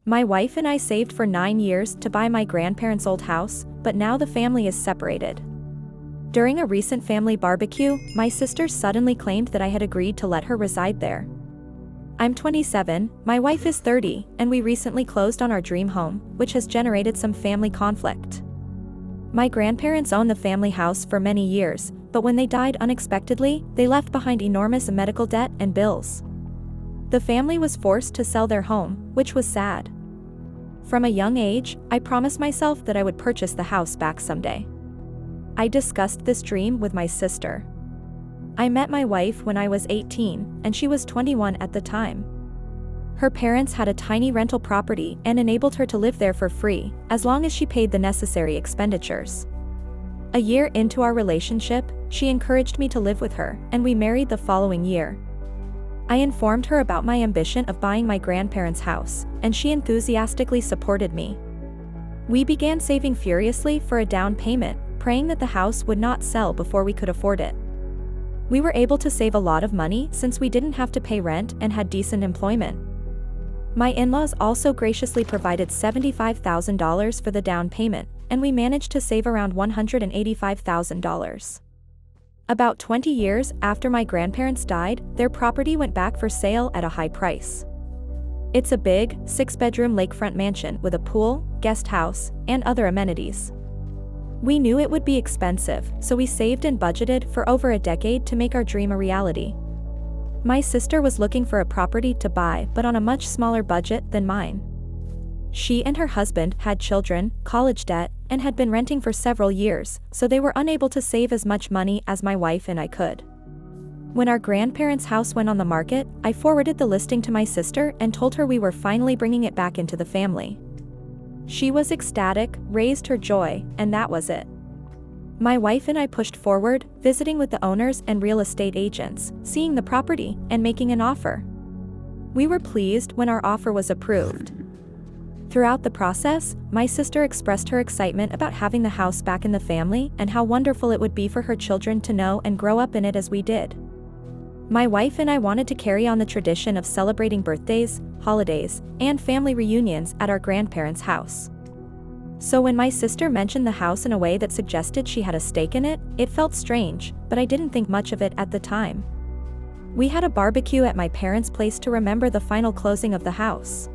My wife and I saved for 9 years to buy my grandparents' old house, but now the family is separated. During a recent family barbecue, my sister suddenly claimed that I had agreed to let her reside there. I'm 27, my wife is 30, and we recently closed on our dream home, which has generated some family conflict. My grandparents owned the family house for many years, but when they died unexpectedly, they left behind enormous medical debt and bills. The family was forced to sell their home, which was sad. From a young age, I promised myself that I would purchase the house back someday. I discussed this dream with my sister. I met my wife when I was 18, and she was 21 at the time. Her parents had a tiny rental property and enabled her to live there for free, as long as she paid the necessary expenditures. A year into our relationship, she encouraged me to live with her, and we married the following year. I informed her about my ambition of buying my grandparents' house, and she enthusiastically supported me. We began saving furiously for a down payment, praying that the house would not sell before we could afford it. We were able to save a lot of money since we didn't have to pay rent and had decent employment. My in-laws also graciously provided $75,000 for the down payment, and we managed to save around $185,000. About 20 years after my grandparents died, their property went back for sale at a high price. It's a big, 6-bedroom lakefront mansion with a pool, guest house, and other amenities. We knew it would be expensive, so we saved and budgeted for over a decade to make our dream a reality. My sister was looking for a property to buy but on a much smaller budget than mine. She and her husband had children, college debt, and had been renting for several years, so they were unable to save as much money as my wife and I could. When our grandparents' house went on the market, I forwarded the listing to my sister and told her we were finally bringing it back into the family. She was ecstatic, raised her joy, and that was it. My wife and I pushed forward, visiting with the owners and real estate agents, seeing the property, and making an offer. We were pleased when our offer was approved. Throughout the process, my sister expressed her excitement about having the house back in the family and how wonderful it would be for her children to know and grow up in it as we did. My wife and I wanted to carry on the tradition of celebrating birthdays, holidays, and family reunions at our grandparents' house. So when my sister mentioned the house in a way that suggested she had a stake in it, it felt strange, but I didn't think much of it at the time. We had a barbecue at my parents' place to remember the final closing of the house.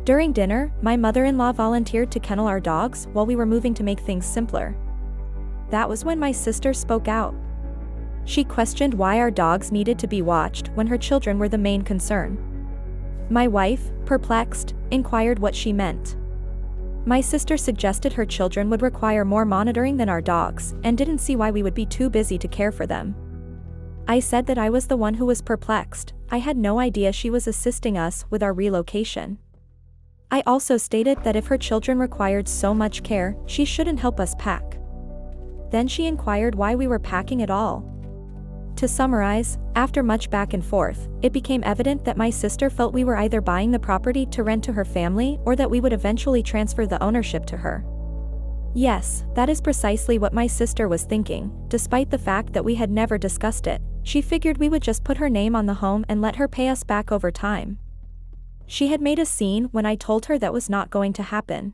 During dinner, my mother-in-law volunteered to kennel our dogs while we were moving to make things simpler. That was when my sister spoke out. She questioned why our dogs needed to be watched when her children were the main concern. My wife, perplexed, inquired what she meant. My sister suggested her children would require more monitoring than our dogs, and didn't see why we would be too busy to care for them. I said that I was the one who was perplexed. I had no idea she was assisting us with our relocation. I also stated that if her children required so much care, she shouldn't help us pack. Then she inquired why we were packing at all. To summarize, after much back and forth, it became evident that my sister felt we were either buying the property to rent to her family or that we would eventually transfer the ownership to her. Yes, that is precisely what my sister was thinking. Despite the fact that we had never discussed it, she figured we would just put her name on the home and let her pay us back over time. She had made a scene when I told her that was not going to happen.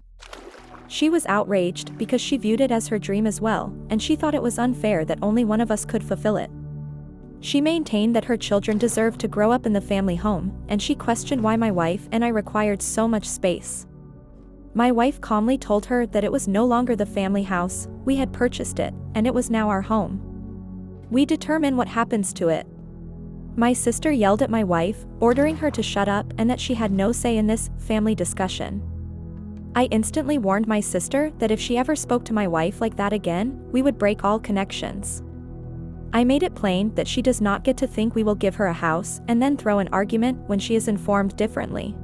She was outraged because she viewed it as her dream as well, and she thought it was unfair that only one of us could fulfill it. She maintained that her children deserved to grow up in the family home, and she questioned why my wife and I required so much space. My wife calmly told her that it was no longer the family house, we had purchased it, and it was now our home. We determine what happens to it. My sister yelled at my wife, ordering her to shut up and that she had no say in this family discussion. I instantly warned my sister that if she ever spoke to my wife like that again, we would break all connections. I made it plain that she does not get to think we will give her a house and then throw an argument when she is informed differently.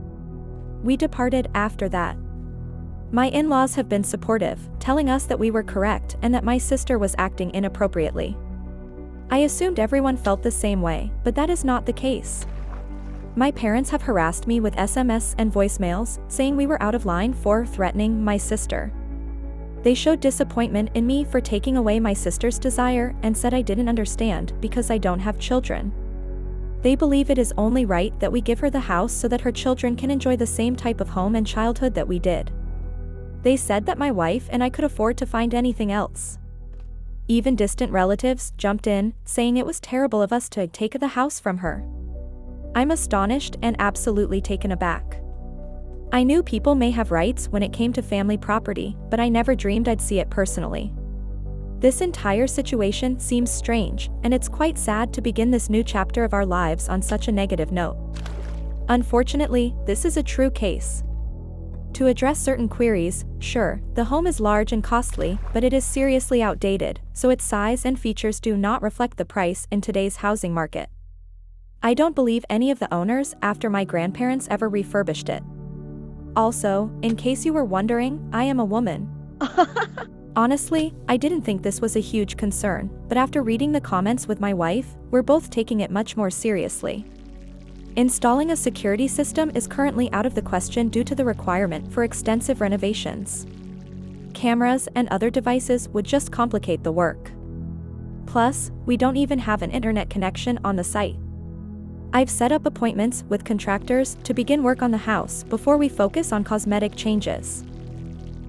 We departed after that. My in-laws have been supportive, telling us that we were correct and that my sister was acting inappropriately. I assumed everyone felt the same way, but that is not the case. My parents have harassed me with SMS and voicemails, saying we were out of line for threatening my sister. They showed disappointment in me for taking away my sister's desire and said I didn't understand because I don't have children. They believe it is only right that we give her the house so that her children can enjoy the same type of home and childhood that we did. They said that my wife and I could afford to find anything else. Even distant relatives jumped in, saying it was terrible of us to take the house from her. I'm astonished and absolutely taken aback. I knew people may have rights when it came to family property, but I never dreamed I'd see it personally. This entire situation seems strange, and it's quite sad to begin this new chapter of our lives on such a negative note. Unfortunately, this is a true case. To address certain queries, sure, the home is large and costly, but it is seriously outdated, so its size and features do not reflect the price in today's housing market. I don't believe any of the owners after my grandparents ever refurbished it. Also, in case you were wondering, I am a woman. Honestly, I didn't think this was a huge concern, but after reading the comments with my wife, we're both taking it much more seriously. Installing a security system is currently out of the question due to the requirement for extensive renovations. Cameras and other devices would just complicate the work. Plus, we don't even have an internet connection on the site. I've set up appointments with contractors to begin work on the house before we focus on cosmetic changes.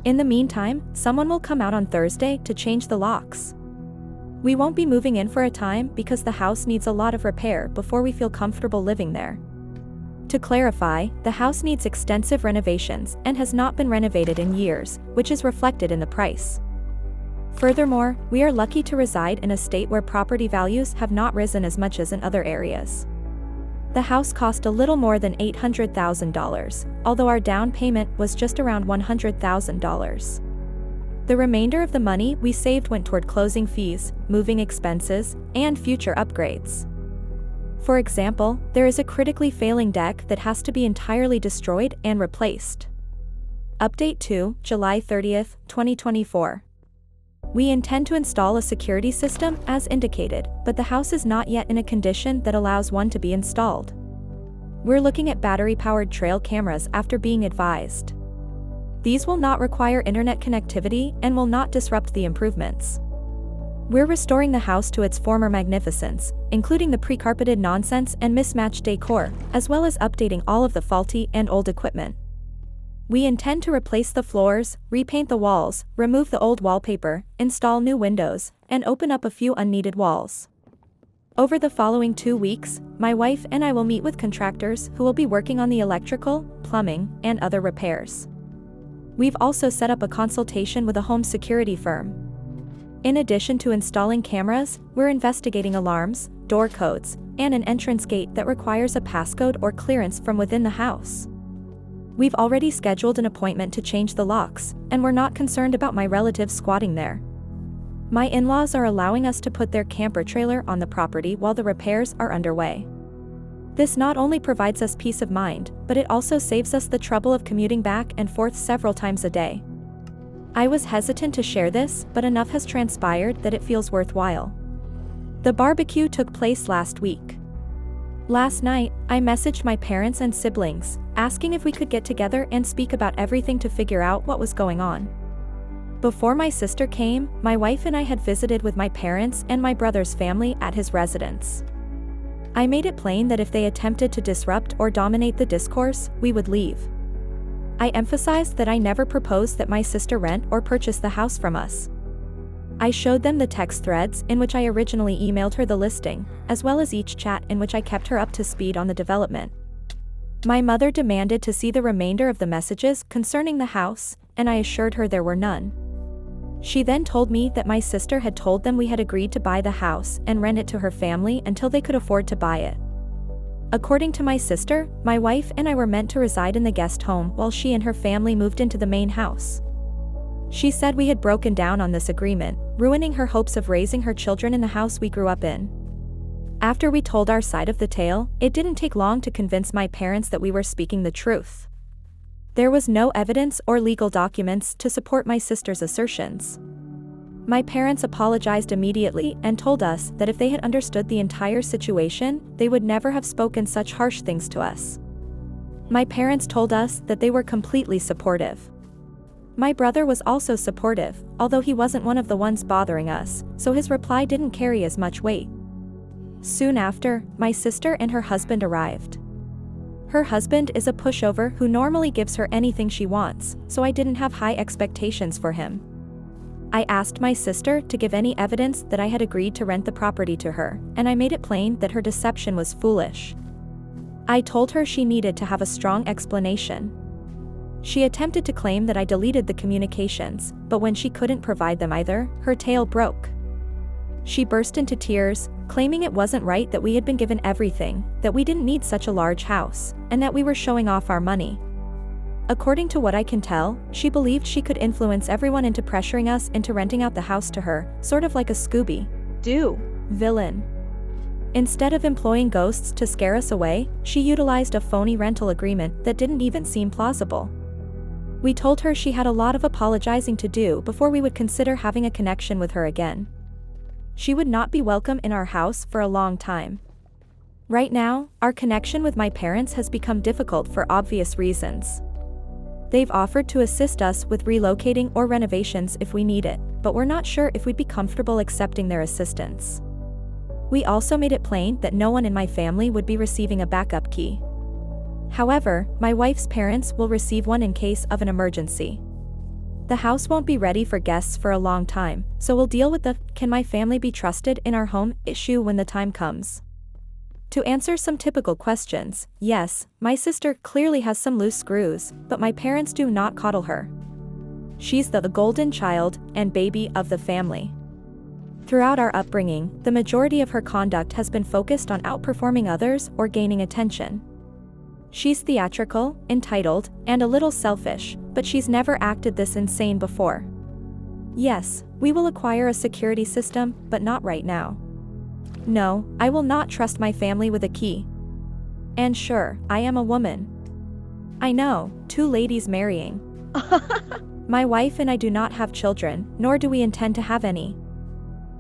In the meantime, someone will come out on Thursday to change the locks. We won't be moving in for a time because the house needs a lot of repair before we feel comfortable living there. To clarify, the house needs extensive renovations and has not been renovated in years, which is reflected in the price. Furthermore, we are lucky to reside in a state where property values have not risen as much as in other areas. The house cost a little more than $800,000, although our down payment was just around $100,000. The remainder of the money we saved went toward closing fees, moving expenses, and future upgrades. For example, there is a critically failing deck that has to be entirely destroyed and replaced. Update 2, July 30th, 2024. We intend to install a security system as indicated, but the house is not yet in a condition that allows one to be installed. We're looking at battery-powered trail cameras after being advised. These will not require internet connectivity and will not disrupt the improvements. We're restoring the house to its former magnificence, including the pre-carpeted nonsense and mismatched decor, as well as updating all of the faulty and old equipment. We intend to replace the floors, repaint the walls, remove the old wallpaper, install new windows, and open up a few unneeded walls. Over the following 2 weeks, my wife and I will meet with contractors who will be working on the electrical, plumbing, and other repairs. We've also set up a consultation with a home security firm. In addition to installing cameras, we're investigating alarms, door codes, and an entrance gate that requires a passcode or clearance from within the house. We've already scheduled an appointment to change the locks, and we're not concerned about my relatives squatting there. My in-laws are allowing us to put their camper trailer on the property while the repairs are underway. This not only provides us peace of mind, but it also saves us the trouble of commuting back and forth several times a day. I was hesitant to share this, but enough has transpired that it feels worthwhile. The barbecue took place last week. Last night, I messaged my parents and siblings, asking if we could get together and speak about everything to figure out what was going on. Before my sister came, my wife and I had visited with my parents and my brother's family at his residence. I made it plain that if they attempted to disrupt or dominate the discourse, we would leave. I emphasized that I never proposed that my sister rent or purchase the house from us. I showed them the text threads in which I originally emailed her the listing, as well as each chat in which I kept her up to speed on the development. My mother demanded to see the remainder of the messages concerning the house, and I assured her there were none. She then told me that my sister had told them we had agreed to buy the house and rent it to her family until they could afford to buy it. According to my sister, my wife and I were meant to reside in the guest home while she and her family moved into the main house. She said we had broken down on this agreement, ruining her hopes of raising her children in the house we grew up in. After we told our side of the tale, it didn't take long to convince my parents that we were speaking the truth. There was no evidence or legal documents to support my sister's assertions. My parents apologized immediately and told us that if they had understood the entire situation, they would never have spoken such harsh things to us. My parents told us that they were completely supportive. My brother was also supportive, although he wasn't one of the ones bothering us, so his reply didn't carry as much weight. Soon after, my sister and her husband arrived. Her husband is a pushover who normally gives her anything she wants, so I didn't have high expectations for him. I asked my sister to give any evidence that I had agreed to rent the property to her, and I made it plain that her deception was foolish. I told her she needed to have a strong explanation. She attempted to claim that I deleted the communications, but when she couldn't provide them either, her tail broke. She burst into tears, claiming it wasn't right that we had been given everything, that we didn't need such a large house, and that we were showing off our money. According to what I can tell, she believed she could influence everyone into pressuring us into renting out the house to her, sort of like a Scooby-Doo villain. Instead of employing ghosts to scare us away, she utilized a phony rental agreement that didn't even seem plausible. We told her she had a lot of apologizing to do before we would consider having a connection with her again. She would not be welcome in our house for a long time. Right now, our connection with my parents has become difficult for obvious reasons. They've offered to assist us with relocating or renovations if we need it, but we're not sure if we'd be comfortable accepting their assistance. We also made it plain that no one in my family would be receiving a backup key. However, my wife's parents will receive one in case of an emergency. The house won't be ready for guests for a long time, so we'll deal with the "can my family be trusted in our home" issue when the time comes. To answer some typical questions, yes, my sister clearly has some loose screws, but my parents do not coddle her. She's the golden child and baby of the family. Throughout our upbringing, the majority of her conduct has been focused on outperforming others or gaining attention. She's theatrical, entitled, and a little selfish, but she's never acted this insane before. Yes, we will acquire a security system, but not right now. No, I will not trust my family with a key. And sure, I am a woman. I know, two ladies marrying. My wife and I do not have children, nor do we intend to have any.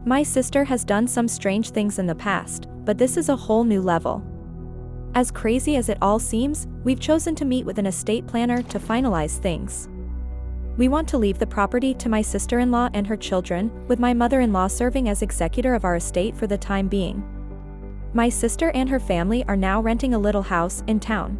My sister has done some strange things in the past, but this is a whole new level. As crazy as it all seems, we've chosen to meet with an estate planner to finalize things. We want to leave the property to my sister-in-law and her children, with my mother-in-law serving as executor of our estate for the time being. My sister and her family are now renting a little house in town.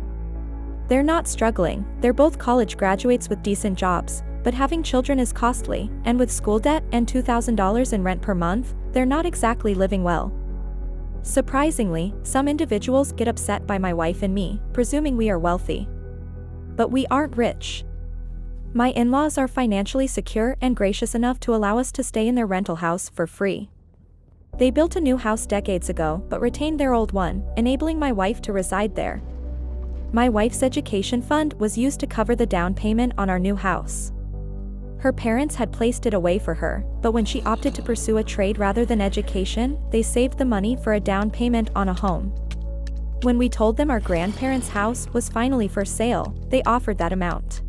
They're not struggling, they're both college graduates with decent jobs, but having children is costly, and with school debt and $2,000 in rent per month, they're not exactly living well. Surprisingly, some individuals get upset by my wife and me, presuming we are wealthy. But we aren't rich. My in-laws are financially secure and gracious enough to allow us to stay in their rental house for free. They built a new house decades ago but retained their old one, enabling my wife to reside there. My wife's education fund was used to cover the down payment on our new house. Her parents had placed it away for her, but when she opted to pursue a trade rather than education, they saved the money for a down payment on a home. When we told them our grandparents' house was finally for sale, they offered that amount.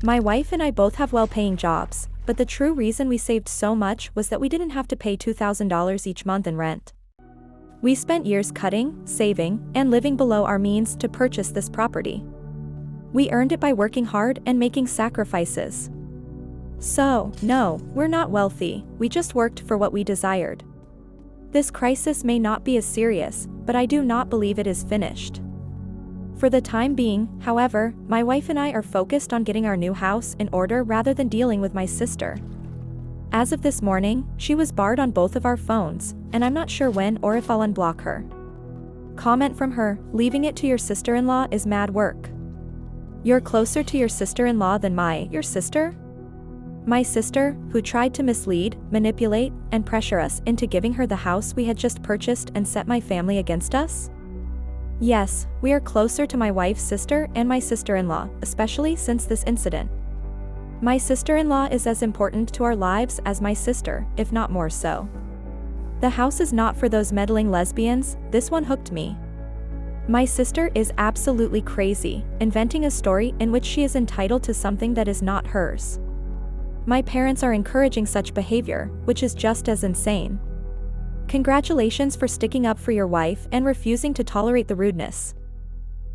My wife and I both have well-paying jobs, but the true reason we saved so much was that we didn't have to pay $2,000 each month in rent. We spent years cutting, saving, and living below our means to purchase this property. We earned it by working hard and making sacrifices. So, no, we're not wealthy, we just worked for what we desired. This crisis may not be as serious, but I do not believe it is finished. For the time being, however, my wife and I are focused on getting our new house in order rather than dealing with my sister. As of this morning, she was barred on both of our phones, and I'm not sure when or if I'll unblock her. Comment from her: "Leaving it to your sister-in-law is mad work. You're closer to your sister-in-law than your sister?" My sister, who tried to mislead, manipulate, and pressure us into giving her the house we had just purchased and set my family against us? Yes, we are closer to my wife's sister and my sister-in-law, especially since this incident. My sister-in-law is as important to our lives as my sister, if not more so. The house is not for those meddling lesbians, this one hooked me. My sister is absolutely crazy, inventing a story in which she is entitled to something that is not hers. My parents are encouraging such behavior, which is just as insane. Congratulations for sticking up for your wife and refusing to tolerate the rudeness.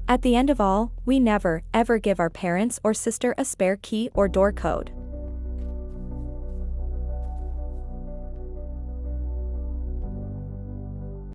At the end of all, we never, ever give our parents or sister a spare key or door code.